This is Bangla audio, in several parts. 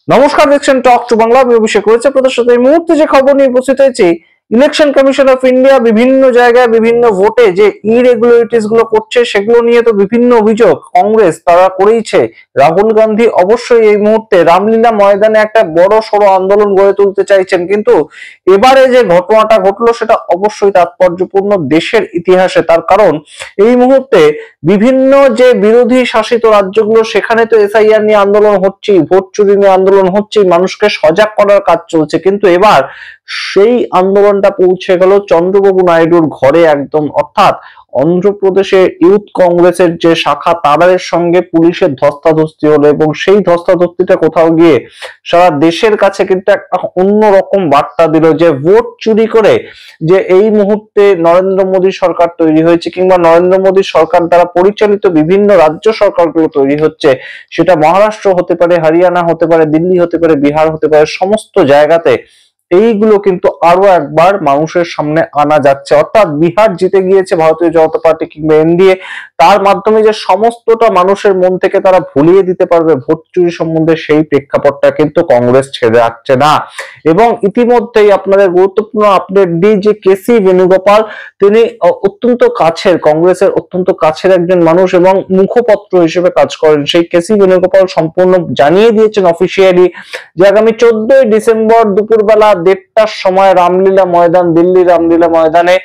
নমস্কার, দেখছেন টক টু বাংলা। আমি অভিষেক রয়েছে আপনাদের সাথে। এই মুহূর্তে যে খবর নিয়ে উপস্থিত হয়েছি, ইলেকশন কমিশন অফ ইন্ডিয়া বিভিন্ন জায়গায় বিভিন্ন ভোটে যে ইরেগুলারিটিস গুলো করছে সেগুলো নিয়ে তো বিভিন্ন অভিযোগ কংগ্রেস তারা করেইছে। রাহুল গান্ধী অবশ্যই এই মুহূর্তে রামলীলা ময়দানে একটা বড় সড়ো আন্দোলন গড়ে তুলতে চাইছেন, কিন্তু এবারে যে ঘটনাটা ঘটলো সেটা অবশ্যই তাৎপর্যপূর্ণ দেশের ইতিহাসে। তার কারণ এই মুহূর্তে বিভিন্ন যে বিরোধী শাসিত রাজ্যগুলো সেখানে তো এসআইআর নিয়ে আন্দোলন হচ্ছে, ভোট চুরি নিয়ে আন্দোলন হচ্ছে, মানুষকে সজাগ করার কাজ চলছে, কিন্তু এবার সেই আন্দোলনটা পৌঁছে গেল চন্দ্রবাবু নাইডুর ঘরে একদম। অর্থাৎ অন্ধ্রপ্রদেশের ইউথ কংগ্রেসের যে শাখা তাদের সঙ্গে পুলিশের ধস্তাধস্তি হলো, এবং সেই ধস্তাধস্তিটা কোথাও গিয়ে সারা দেশের কাছে কিন্তু একটা অন্যরকম বার্তা দিল যে ভোট চুরি করে যে এই মুহূর্তে নরেন্দ্র মোদী সরকার তৈরি হয়েছে, কিংবা নরেন্দ্র মোদী সরকার দ্বারা পরিচালিত বিভিন্ন রাজ্য সরকারগুলো তৈরি হচ্ছে, সেটা মহারাষ্ট্র হতে পারে, হরিয়ানা হতে পারে, দিল্লি হতে পারে, বিহার হতে পারে, সমস্ত জায়গাতে এইগুলো কিন্তু আরো একবার মানুষের সামনে আনা যাচ্ছে। অর্থাৎ বিহার জিতে গিয়েছে ভারতীয় জনতা পার্টি কিংবা এনডিএ, তার মাধ্যমে যে সমস্তটা মানুষের মন থেকে তারা ভুলিয়ে দিতে পারবে ভোট চুরি সম্বন্ধে, সেই প্রেক্ষাপটটা কিন্তু কংগ্রেস ছেড়ে রাখছে না। এবং ইতিমধ্যেই আপনাদের গুরুত্বপূর্ণ আপডেট দিই যে কেসি বেণুগোপাল, তিনি অত্যন্ত কাছের, কংগ্রেসের অত্যন্ত কাছের একজন মানুষ এবং মুখপত্র হিসেবে কাজ করেন। সেই কেসি বেণুগোপাল সম্পূর্ণ জানিয়ে দিয়েছেন অফিসিয়ালি যে আগামী 14ই ডিসেম্বর দুপুরবেলা 1:30টার সময় রামলীলা ময়দান, দিল্লি রামলীলা ময়দানে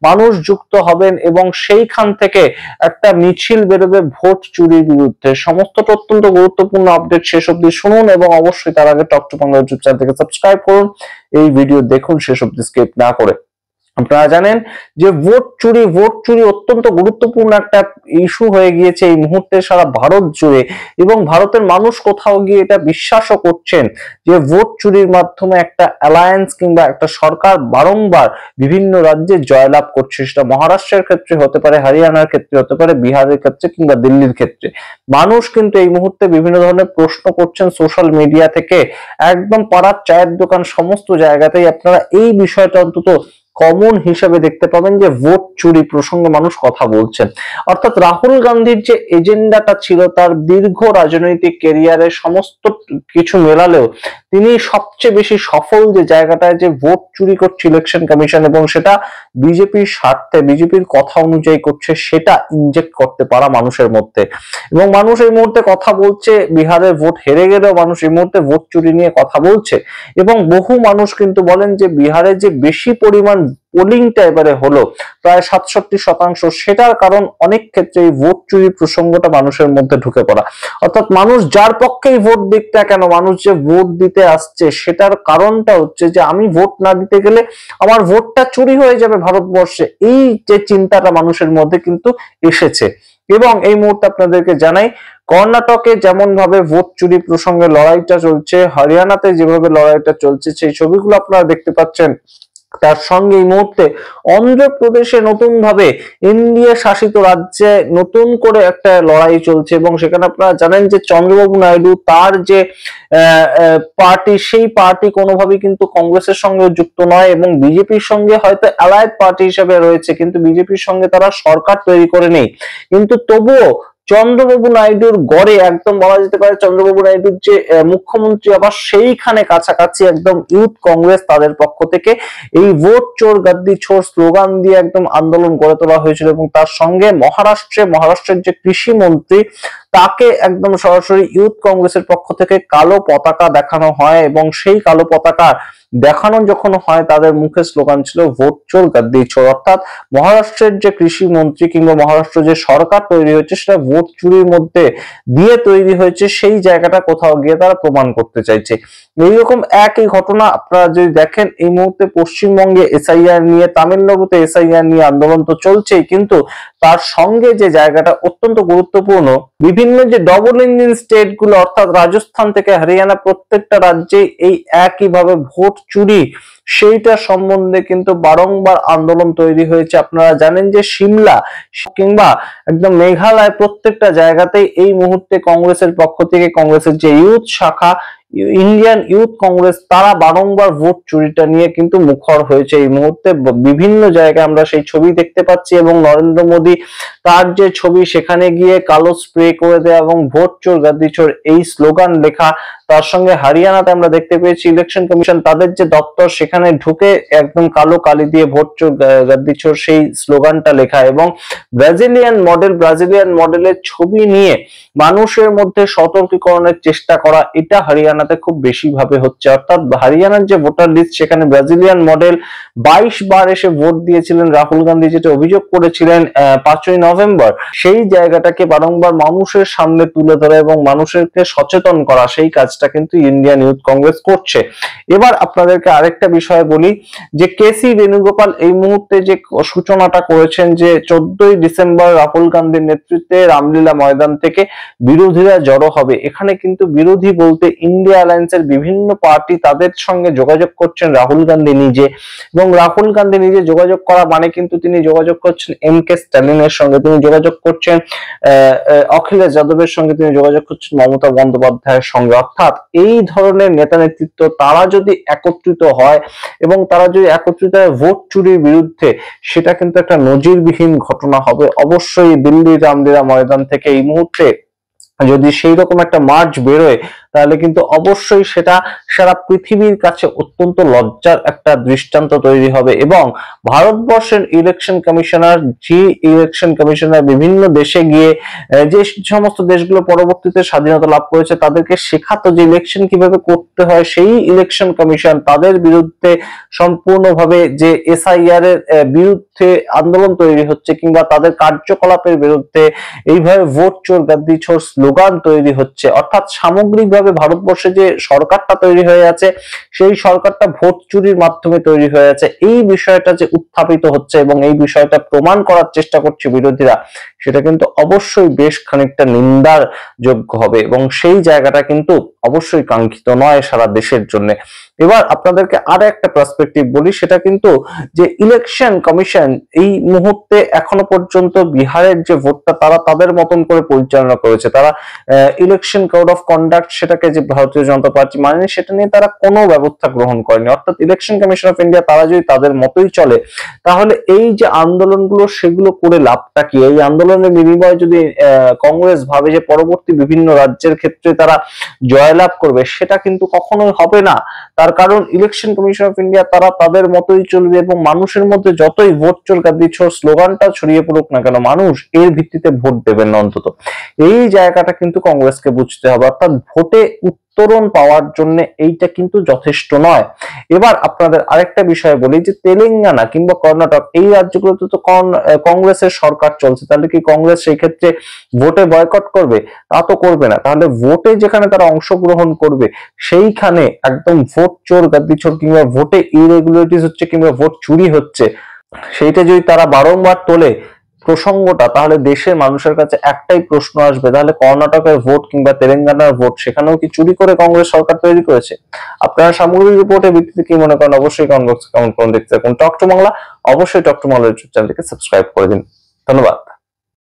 মানুষ যুক্ত হবেন এবং সেইখান থেকে একটা মিছিল বেরোবে ভোট চুরির বিরুদ্ধে। সমস্তটা অত্যন্ত গুরুত্বপূর্ণ আপডেট, শেষ অব্দি শুনুন এবং অবশ্যই তার আগে talk to Bangla YouTube channel থেকে সাবস্ক্রাইব করুন, এই ভিডিও দেখুন শেষ অব্দি স্কিপ না করে। আপনারা জানেন যে ভোট চুরি অত্যন্ত গুরুত্বপূর্ণ একটা ইস্যু হয়ে গিয়েছে এই মুহূর্তে সারা ভারত জুড়ে, এবং ভারতের মানুষ কোথাও গিয়ে এটা বিশ্বাসও করছেন যে ভোট চুরির মাধ্যমে একটা অ্যালায়েন্স কিংবা একটা সরকার বারংবার বিভিন্ন রাজ্যে জয়লাভ করছে। সেটা মহারাষ্ট্রের ক্ষেত্রে হতে পারে, হরিয়ানার ক্ষেত্রে হতে পারে, বিহারের ক্ষেত্রে কিংবা দিল্লির ক্ষেত্রে। মানুষ কিন্তু এই মুহূর্তে বিভিন্ন ধরনের প্রশ্ন করছেন সোশ্যাল মিডিয়া থেকে, একদম পাড়ার চায়ের দোকান সমস্ত জায়গাতেই আপনারা এই বিষয়টা অন্তত কমন হিসেবে দেখতে পাবেন যে ভোট চুরি প্রসঙ্গে মানুষ কথা বলছেন। অর্থাৎ রাহুল গান্ধীর যে এজেন্ডাটা ছিল তার দীর্ঘ রাজনৈতিক ক্যারিয়ারে সমস্ত কিছু মেলালেও তিনি সবচেয়ে বেশি সফল যে জায়গাটায় যে ভোট চুরি করছে ইলেকশন কমিশন, এবং সেটা বিজেপির স্বার্থে বিজেপির কথা অনুযায়ী করছে, সেটা ইনজেক্ট করতে পারা মানুষের মধ্যে। এবং মানুষ এই মুহূর্তে কথা বলছে, বিহারে ভোট হেরে গেলেও মানুষ এই মুহূর্তে ভোট চুরি নিয়ে কথা বলছে। এবং বহু মানুষ কিন্তু বলেন যে বিহারে যে বেশি পরিমাণ পোলিংটা এবারে হলো প্রায় 67%, সেটার কারণ অনেক ক্ষেত্রে এই ভোট চুরি প্রসঙ্গটা মানুষের মধ্যে ঢুকে পড়া। অর্থাৎ মানুষ যার পক্ষেই ভোট দিক না কেন, মানুষ যে ভোট দিতে আসছে সেটার কারণটা হচ্ছে যে আমি ভোট না দিতে গেলে আমার ভোটটা চুরি হয়ে যাবে ভারতবর্ষে, এই যে চিন্তাটা মানুষের মধ্যে কিন্তু এসেছে। এবং এই মুহূর্তে আপনাদেরকে জানাই, কর্ণাটকে যেমন ভাবে ভোট চুরি প্রসঙ্গে লড়াইটা চলছে, হরিয়ানাতে যেভাবে লড়াইটা চলছে সেই ছবিগুলো আপনারা দেখতে পাচ্ছেন, তার সঙ্গে এই মুহূর্তে অন্ধ্রপ্রদেশে নতুন ভাবে এনডিএ শাসিত রাজ্যে নতুন করে একটা লড়াই চলছে। এবং সেখানে আপনারা জানেন যে চন্দ্রবাবু নাইডু তার যে পার্টি, সেই পার্টি কোনোভাবেই কিন্তু কংগ্রেসের সঙ্গে যুক্ত নয় এবং বিজেপির সঙ্গে হয়তো অ্যালায়েড পার্টি হিসেবে রয়েছে, কিন্তু বিজেপির সঙ্গে তারা সরকার তৈরি করে নেই। কিন্তু তবুও চন্দ্রবাবু নাইডুর গড়ে একদম বলা যেতে পারে চন্দ্রবাবু নাইডুর যে মুখ্যমন্ত্রী আবার সেইখানে কাছাকাছি একদম ইউথ কংগ্রেস তাদের পক্ষ থেকে এই ভোট চোর গাদ্দি ছোর স্লোগান দিয়ে একদম আন্দোলন গড়ে তোলা হয়েছিল। এবং তার সঙ্গে মহারাষ্ট্রের যে কৃষি মন্ত্রী তাকে একদম সরাসরি ইউথ কংগ্রেসের পক্ষ থেকে কালো পতাকা দেখানো হয়, এবং সেই কালো পতাকা দেখানো যখন হয় তাদের মুখে স্লোগান ছিল ভোট চোর গাদ্দি চোর। অর্থাৎ মহারাষ্ট্রের যে কৃষি মন্ত্রী কিংবা মহারাষ্ট্র যে সরকার তৈরি হয়েছে সেটা ভোট চুরির মধ্যে দিয়ে তৈরি হয়েছে, সেই জায়গাটা কোথাও গিয়ে তারা প্রমাণ করতে চাইছে। এইরকম একই ঘটনা আপনারা যদি দেখেন এই মুহূর্তে পশ্চিমবঙ্গে এসআইআর নিয়ে, তামিলনাড়ুতে এসআইআর নিয়ে আন্দোলন তো চলছেই, কিন্তু তার সঙ্গে যে জায়গাটা অত্যন্ত গুরুত্বপূর্ণ, বিভিন্ন যে ডবল ইঞ্জিন স্টেট গুলো অর্থাৎ রাজস্থান থেকে হরিয়ানা, প্রত্যেকটা রাজ্যে এই একইভাবে ভোট চুরি সেইটা সম্বন্ধে কিন্তু বারংবার আন্দোলন তৈরি হয়েছে। আপনারা জানেন যে সিমলা কিংবা একদম মেঘালয় প্রত্যেকটা জায়গাতেই এই মুহূর্তে কংগ্রেসের পক্ষ থেকে কংগ্রেসের যে ইউথ শাখা ইন্ডিয়ান ইউথ কংগ্রেস তারা বারংবার ভোট চুরিটা নিয়ে কিন্তু মুখর হয়েছে। এই মুহূর্তে বিভিন্ন জায়গায় আমরা সেই ছবি দেখতে পাচ্ছি এবং নরেন্দ্র মোদী তার যে ছবি, সেখানে গিয়ে কালো স্প্রে করে দেওয়া এবং ভোট চোর গাদ্দি চোর এই স্লোগান লেখা। তার সঙ্গে হরিয়ানাতে আমরা দেখতে পেয়েছি ইলেকশন কমিশন তাদের যে দপ্তর সেখানে ঢুকে একদম কালো কালি দিয়ে ভোট চোর গাদ্দি চোর সেই স্লোগানটা লেখা, এবং ব্রাজিলিয়ান মডেলের ছবি নিয়ে মানুষের মধ্যে সতর্কীকরণের চেষ্টা করা, এটা হরিয়ানাতে খুব বেশি ভাবে হচ্ছে। অর্থাৎ হরিয়ানার যে ভোটার লিস্ট সেখানে ব্রাজিলিয়ান মডেল 22 বার এসে ভোট দিয়েছিলেন রাহুল গান্ধী, যেটা অভিযোগ করেছিলেন 5ই নভেম্বর, সেই জায়গাটাকে বারংবার মানুষের সামনে তুলে ধরা এবং মানুষকে সচেতন করা, সেই কাজটা কিন্তু ইন্ডিয়ান ইউথ কংগ্রেস করছে। এবার আপনাদেরকে আরেকটা বিষয় বলি যে কেসি বেণুগোপাল এই মুহূর্তে যে সূচনাটা করেছেন যে 14ই ডিসেম্বর রাহুল গান্ধীর নেতৃত্বে রামলীলা ময়দান থেকে বিরোধীরা জড়ো হবে। এখানে কিন্তু বিরোধী বলতে ইন্ডিয়া অ্যালায়েন্সের বিভিন্ন পার্টি তাদের সঙ্গে যোগাযোগ করছেন রাহুল গান্ধী নিজে, এবং রাহুল গান্ধী নিজে যোগাযোগ করা মানে কিন্তু তিনি যোগাযোগ করছেন এম.কে. স্ট্যালিনের সঙ্গে, তিনি যোগাযোগ করছেন অখিলেশ যাদবের সঙ্গে, তিনি যোগাযোগ করছেন মমতা বন্দ্যোপাধ্যায়ের সঙ্গে। অর্থাৎ এই ধরনের নেতা নেতৃত্ব তারা যদি একত্রিত হয় এবং তারা যদি একত্রিত হয় ভোট চুরির বিরুদ্ধে, সেটা কিন্তু একটা নজিরবিহীন ঘটনা হবে। অবশ্যই দিল্লির রামলীলা ময়দান থেকে এই মুহূর্তে যদি সেই রকম একটা মার্চ বেরোয়, তাহলে কিন্তু অবশ্যই সেটা সারা পৃথিবীর কাছে অত্যন্ত লজ্জার একটা দৃষ্টান্ত তৈরি হবে। এবং ভারতবর্ষের ইলেকশন কমিশনার বিভিন্ন দেশে গিয়ে যে সমস্ত দেশগুলো পরবর্তীতে স্বাধীনতা লাভ করেছে তাদেরকে শেখাতো যে ইলেকশন কিভাবে করতে হয়, সেই ইলেকশন কমিশন তাদের বিরুদ্ধে সম্পূর্ণভাবে যে এসআইআর এর বিরুদ্ধে আন্দোলন তৈরি হচ্ছে, কিংবা তাদের কার্যকলাপের বিরুদ্ধে এইভাবে ভোট চোর গাদ্দি চোর স্লোগান তৈরি হচ্ছে। অর্থাৎ সামগ্রিকভাবে ভারতবর্ষে যে সরকারটা তৈরি হয়ে আছে, সেই সরকারটা ভোট চুরির মাধ্যমে তৈরি হয়ে আছে। এই বিষয়টা যে উত্থাপিত হচ্ছে এবং এই বিষয়টা প্রমাণ করার চেষ্টা করছে বিরোধীরা, সেটা কিন্তু অবশ্যই বেশ খানিকটা নিন্দার যোগ্য হবে এবং সেই জায়গাটা কিন্তু অবশ্যই কাঙ্ক্ষিত নয় সারা দেশের জন্য। এবার আপনাদেরকে আর একটা পার্সপেক্টিভ বলি, সেটা কিন্তু যে ইলেকশন কমিশন এই মুহূর্তে এখনো পর্যন্ত বিহারের যে ভোটটা তারা তাদের মতন করে পরিচালনা করেছে। তারা ইলেকশন কোড অফ কন্ডাক্ট সেটাকে যে ভারতীয় জনতা পার্টি মানেনি, সেটা নিয়ে তারা কোনো ব্যবস্থা গ্রহণ করেনি। অর্থাৎ ইলেকশন কমিশন অফ ইন্ডিয়া তারা যদি তাদের মতোই চলে, তাহলে এই যে আন্দোলনগুলো সেগুলো করে লাভটা কি? এই আন্দোলনের বিনিময়ে যদি কংগ্রেস ভাবে যে পরবর্তী বিভিন্ন রাজ্যের ক্ষেত্রে তারা জয়লাভ করবে, সেটা কিন্তু কখনোই হবে না। তার কারণ ইলেকশন কমিশন অফ ইন্ডিয়া তারা তাদের মতোই চলবে এবং মানুষের মধ্যে যতই ভোট চোর গাদ্দি চোর স্লোগানটা ছড়িয়ে পড়ুক না কেন, মানুষ এর ভিত্তিতে ভোট দেবেন না। অন্তত এই জায়গাটা কিন্তু কংগ্রেসকে বুঝতে হবে। অর্থাৎ ভোটে উত্তরণ পাওয়ার জন্য এইটা কিন্তু যথেষ্ট নয়। এবার আপনাদের আরেকটা বিষয় বলি যে তেলেঙ্গানা কিংবা কর্ণাটক এই রাজ্যগুলোতে তো কংগ্রেসের সরকার চলছে, তাহলে কি কংগ্রেস সেই ক্ষেত্রে ভোটে বয়কট করবে? তা তো করবে না। তাহলে ভোটে যেখানে তারা অংশগ্রহণ করবে সেইখানে একদম ভোট চোর গাদ্দি চোর কিংবা ভোটে ইরেগুলারিটিস হচ্ছে কিংবা ভোট চুরি হচ্ছে, সেইটা যদি তারা বারংবার তোলে প্রসঙ্গটা, তাহলে দেশের মানুষের কাছে একটাই প্রশ্ন আসবে, তাহলে কর্ণাটকের ভোট কিংবা তেলেঙ্গানার ভোট সেখানেও কি চুরি করে কংগ্রেস সরকার তৈরি করেছে? আপনারা সামগ্রিক রিপোর্টের ভিত্তিতে কি মনে করেন? অবশ্যই কমেন্ট বক্সে কমেন্ট করুন। দেখতে থাকুন টক টু বাংলা। অবশ্যই টক টু বাংলা ইউটিউব চ্যানেলটিকে সাবস্ক্রাইব করে দিন। ধন্যবাদ।